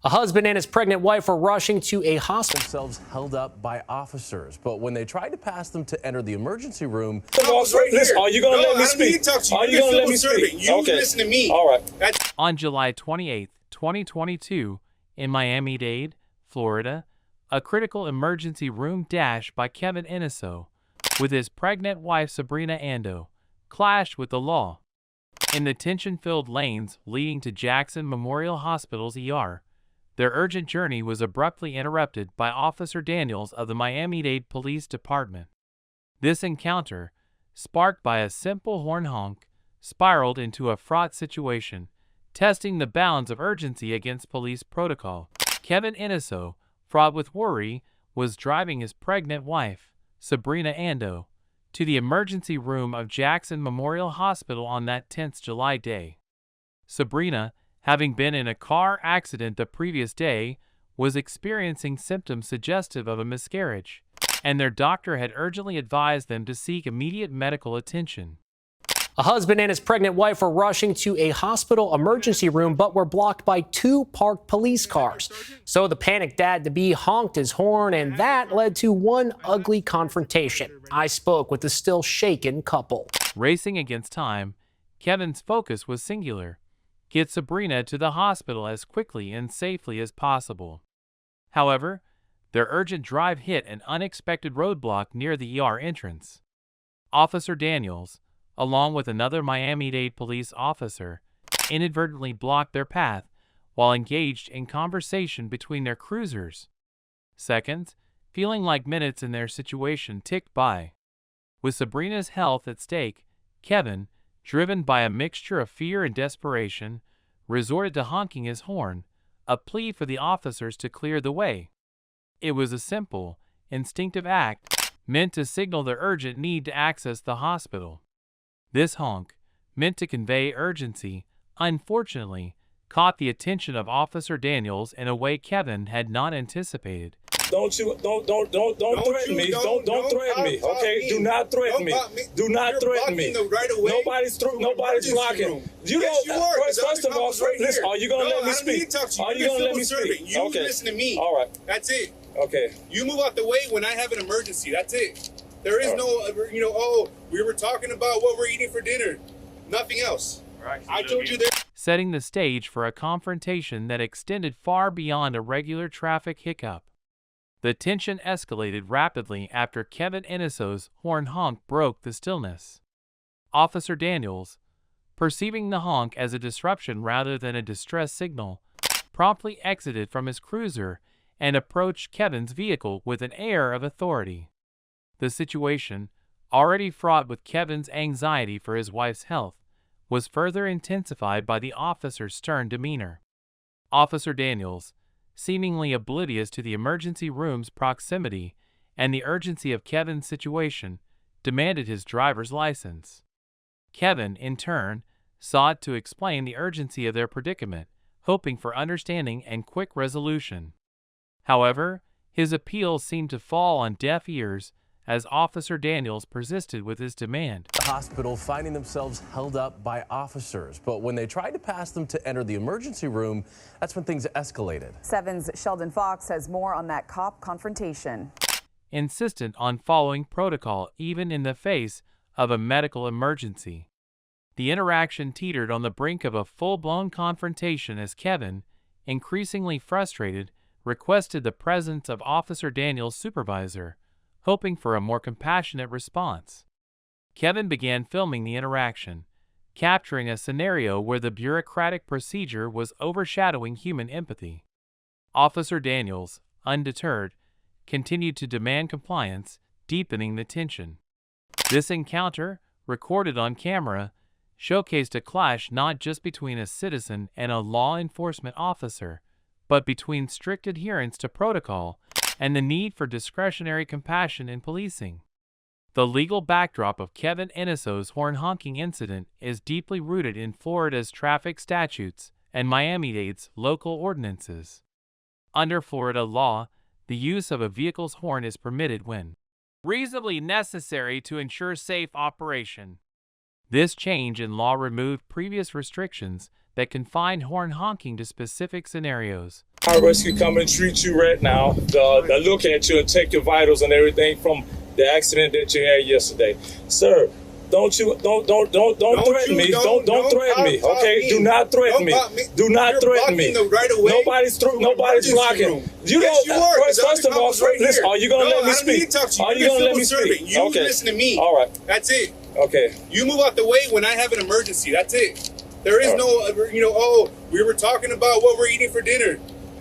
A husband and his pregnant wife were rushing to a hospital. Themselves held up by officers, but when they tried to pass them to enter the emergency room, listen, are you gonna let me speak? Are you gonna let me speak? You okay. listen to me. All right. On July 28, 2022, in Miami-Dade, Florida, a critical emergency room dash by Kevin Iniso with his pregnant wife Sabrina Ando clashed with the law. In the tension-filled lanes leading to Jackson Memorial Hospital's ER, their urgent journey was abruptly interrupted by Officer Daniels of the Miami-Dade Police Department. This encounter, sparked by a simple horn honk, spiraled into a fraught situation, testing the bounds of urgency against police protocol. Kevin Iniso, fraught with worry, was driving his pregnant wife, Sabrina Ando, to the emergency room of Jackson Memorial Hospital on that tense July day. Sabrina, having been in a car accident the previous day, was experiencing symptoms suggestive of a miscarriage, and their doctor had urgently advised them to seek immediate medical attention. A husband and his pregnant wife were rushing to a hospital emergency room but were blocked by two parked police cars. So the panicked dad-to-be honked his horn, and that led to one ugly confrontation. I spoke with the still shaken couple. Racing against time, Kevin's focus was singular: get Sabrina to the hospital as quickly and safely as possible. However, their urgent drive hit an unexpected roadblock near the ER entrance. Officer Daniels, along with another Miami-Dade police officer, inadvertently blocked their path while engaged in conversation between their cruisers. Seconds, feeling like minutes in their situation, ticked by. With Sabrina's health at stake, Kevin, driven by a mixture of fear and desperation, resorted to honking his horn, a plea for the officers to clear the way. It was a simple, instinctive act meant to signal the urgent need to access the hospital. This honk, meant to convey urgency, unfortunately, caught the attention of Officer Daniels in a way Kevin had not anticipated. Don't threaten me. Don't threaten me. Okay, do not threaten me. Do not threaten me. Nobody's blocking. You don't. First of all, listen. Are you gonna let me speak? Are you gonna let me speak? You listen to me. All right. That's it. Okay. You move out the way when I have an emergency. That's it. There is no, oh, we were talking about what we're eating for dinner. Nothing else. Right. I told you that. Setting the stage for a confrontation that extended far beyond a regular traffic hiccup. The tension escalated rapidly after Kevin Iniso's horn honk broke the stillness. Officer Daniels, perceiving the honk as a disruption rather than a distress signal, promptly exited from his cruiser and approached Kevin's vehicle with an air of authority. The situation, already fraught with Kevin's anxiety for his wife's health, was further intensified by the officer's stern demeanor. Officer Daniels, seemingly oblivious to the emergency room's proximity and the urgency of Kevin's situation, demanded his driver's license. Kevin, in turn, sought to explain the urgency of their predicament, hoping for understanding and quick resolution. However, his appeals seemed to fall on deaf ears as Officer Daniels persisted with his demand. The hospital finding themselves held up by officers, but when they tried to pass them to enter the emergency room, that's when things escalated. 7's Sheldon Fox has more on that cop confrontation. Insistent on following protocol even in the face of a medical emergency. The interaction teetered on the brink of a full-blown confrontation as Kevin, increasingly frustrated, requested the presence of Officer Daniels' supervisor, hoping for a more compassionate response. Kevin began filming the interaction, capturing a scenario where the bureaucratic procedure was overshadowing human empathy. Officer Daniels, undeterred, continued to demand compliance, deepening the tension. This encounter, recorded on camera, showcased a clash not just between a citizen and a law enforcement officer, but between strict adherence to protocol and the need for discretionary compassion in policing. The legal backdrop of Kevin Iniso's horn honking incident is deeply rooted in Florida's traffic statutes and Miami-Dade's local ordinances. Under Florida law, the use of a vehicle's horn is permitted when reasonably necessary to ensure safe operation. This change in law removed previous restrictions that confine horn honking to specific scenarios. Fire rescue come and treat you right now. They look at you and take your vitals and everything from the accident that you had yesterday, sir. Don't threaten me. Don't threaten me. Okay, do not threaten me. Do not threaten me. Nobody's blocking. You don't. First of all, listen. Are you gonna let me speak? Are you gonna let me speak? You listen to me. All right. That's it. Okay. You move out the way when I have an emergency. That's it. There is no, oh, we were talking about what we're eating for dinner.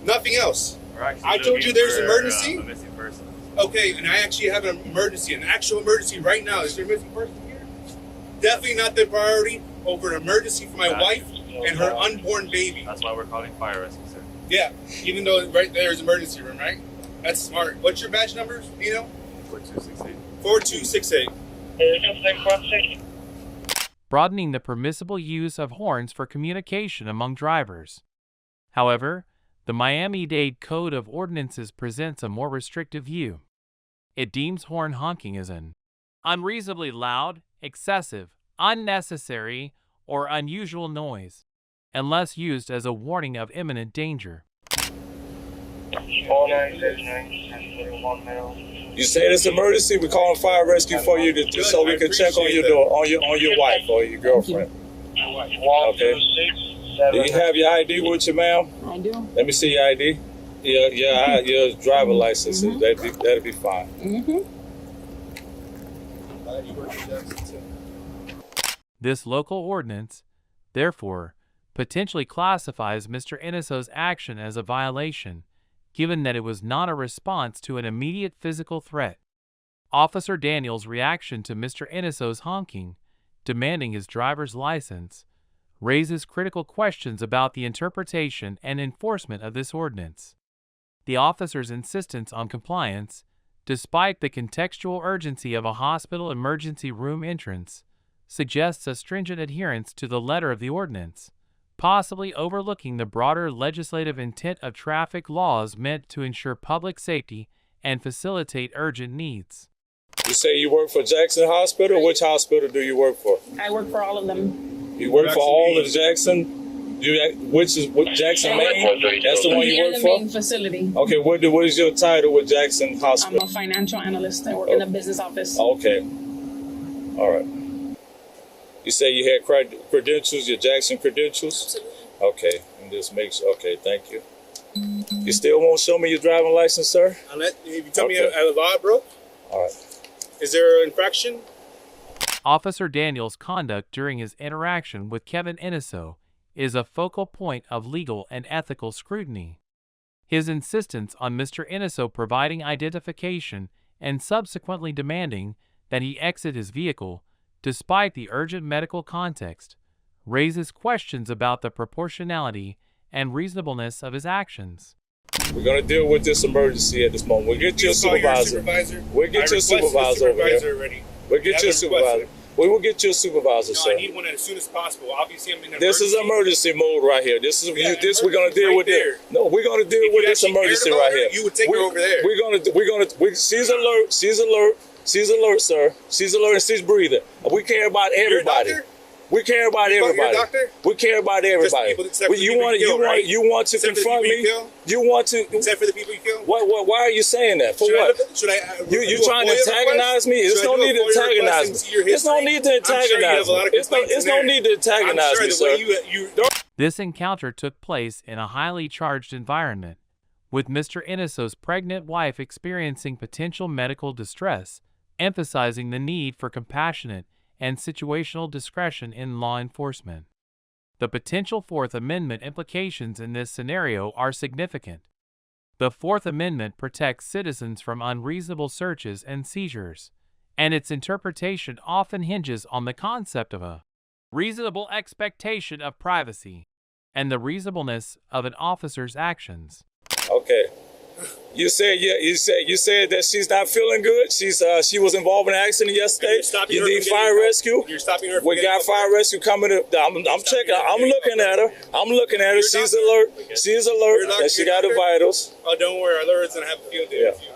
Nothing else. I told you there's an emergency. A missing person. Okay, and I actually have an emergency, an actual emergency right now. Is there a missing person here? Definitely not the priority over an emergency for my wife and her unborn baby. That's why we're calling fire rescue, sir. Yeah, even though right there's emergency room, right? That's smart. What's your badge number? Do you know? 4268. 4268. Broadening the permissible use of horns for communication among drivers. However, the Miami-Dade Code of Ordinances presents a more restrictive view. It deems horn honking as an unreasonably loud, excessive, unnecessary, or unusual noise, unless used as a warning of imminent danger. You say it's emergency. We're calling fire rescue for you so we can check on your wife or your girlfriend. Okay. Do you have your ID with you, ma'am? I do. Let me see your ID. Your driver license. That'll be fine. This local ordinance, therefore, potentially classifies Mr. Iniso's action as a violation, given that it was not a response to an immediate physical threat. Officer Daniels' reaction to Mr. Iniso's honking, demanding his driver's license, raises critical questions about the interpretation and enforcement of this ordinance. The officer's insistence on compliance, despite the contextual urgency of a hospital emergency room entrance, suggests a stringent adherence to the letter of the ordinance, possibly overlooking the broader legislative intent of traffic laws meant to ensure public safety and facilitate urgent needs. You say you work for Jackson Hospital? Which hospital do you work for? I work for all of them. You work for all of Jackson? Which is Jackson, Maine? That's the one you work for? Main facility. Okay, what is your title with Jackson Hospital? I'm a financial analyst. I work in a business office. Okay. All right. You say you had credentials, your Jackson credentials? Okay, and just make sure. Okay, thank you. You still won't show me your driving license, sir? If you tell me a law broke. All right. Is there an infraction? Officer Daniels' conduct during his interaction with Kevin Iniso is a focal point of legal and ethical scrutiny. His insistence on Mr. Iniso providing identification and subsequently demanding that he exit his vehicle, despite the urgent medical context, raises questions about the proportionality and reasonableness of his actions. We're going to deal with this emergency at this moment. We'll get your supervisor. We'll get your supervisor over here. We'll get your supervisor. We will get your supervisor, sir. I need one as soon as possible. Obviously, I'm in an This is emergency mode right here. This we're going to deal with it. No, we're going to deal with this emergency right here. You would take her over there. She's alert. She's alert. She's alert, sir. She's alert and she's breathing. We care about everybody. We care about everybody. We care about everybody. You want to confront me? You want to? Except for the people you kill. Why are you saying that? For what? You trying to antagonize me? There's no need to antagonize me. There's no need to antagonize me. There's no need to antagonize me, sir. This encounter took place in a highly charged environment, with Mr. Iniso's pregnant wife experiencing potential medical distress, emphasizing the need for compassionate and situational discretion in law enforcement. The potential Fourth Amendment implications in this scenario are significant. The Fourth Amendment protects citizens from unreasonable searches and seizures, and its interpretation often hinges on the concept of a reasonable expectation of privacy and the reasonableness of an officer's actions. Okay. You said that she's not feeling good. She was involved in an accident yesterday. You need fire rescue. You're stopping her. We got fire rescue coming. I'm checking. I'm looking at her. She's alert. She's alert. And she got her vitals. Oh, don't worry. Our lawyer's gonna have a field day with you.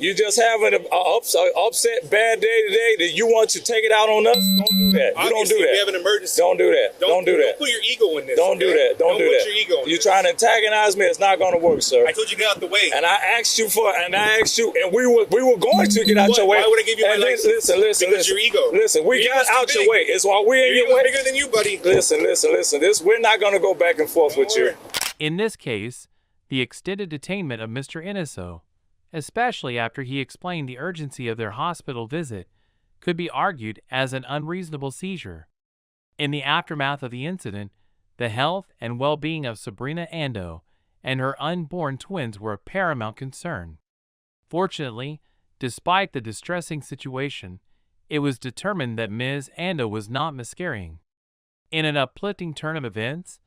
You just having an upset, bad day today that you want to take it out on us? Don't do that. You don't do Obviously, that. we have an emergency. Don't do that. Don't do that. Don't put your ego in this. Don't do that. Don't do put that. your ego in You're this. trying to antagonize me. It's not going to work, sir. I told you to get out the way. And I asked you, and we were going to get out your way. Why would I give you my And license? Listen. Because your ego. Listen, we Your got ego's too out your big. way. It's while we're in Your your way. ego's bigger than you, buddy. Listen. We're not going to go back and forth with you. In this case, the extended detainment of Mr. Iniso, especially after he explained the urgency of their hospital visit, could be argued as an unreasonable seizure. In the aftermath of the incident, the health and well-being of Sabrina Ando and her unborn twins were of paramount concern. Fortunately, despite the distressing situation, it was determined that Ms. Ando was not miscarrying. In an uplifting turn of events,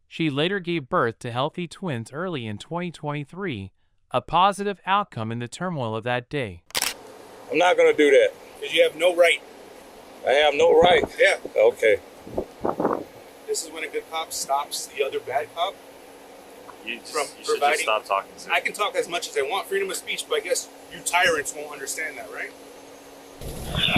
she later gave birth to healthy twins early in 2023, a positive outcome in the turmoil of that day. I'm not going to do that. Because you have no right. I have no right. Yeah. Okay. This is when a good cop stops the other bad cop. You From should providing- just stop talking, sir. I can talk as much as I want, freedom of speech, but I guess you tyrants won't understand that, right?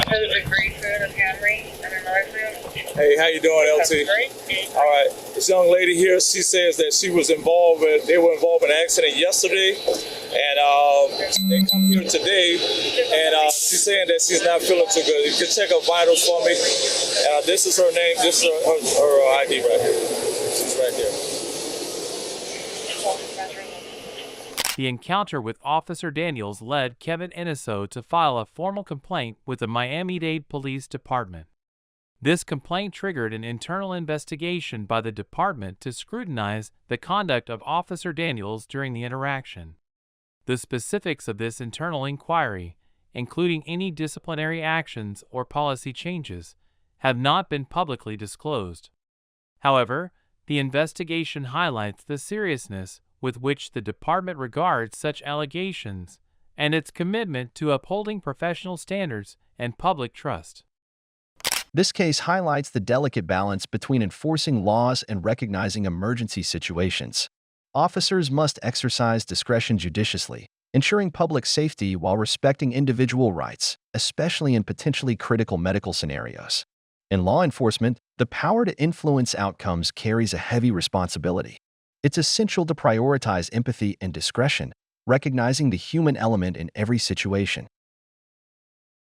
There's a great food and Henry and another food. Hey, how you doing, That's LT? great. All right. This young lady here, she says that they were involved in an accident yesterday, and they come here today, and she's saying that she's not feeling too good. You can check her vitals for me. This is her name. This is her ID right here. She's right there. The encounter with Officer Daniels led Kevin Iniso to file a formal complaint with the Miami-Dade Police Department. This complaint triggered an internal investigation by the department to scrutinize the conduct of Officer Daniels during the interaction. The specifics of this internal inquiry, including any disciplinary actions or policy changes, have not been publicly disclosed. However, the investigation highlights the seriousness with which the department regards such allegations and its commitment to upholding professional standards and public trust. This case highlights the delicate balance between enforcing laws and recognizing emergency situations. Officers must exercise discretion judiciously, ensuring public safety while respecting individual rights, especially in potentially critical medical scenarios. In law enforcement, the power to influence outcomes carries a heavy responsibility. It's essential to prioritize empathy and discretion, recognizing the human element in every situation.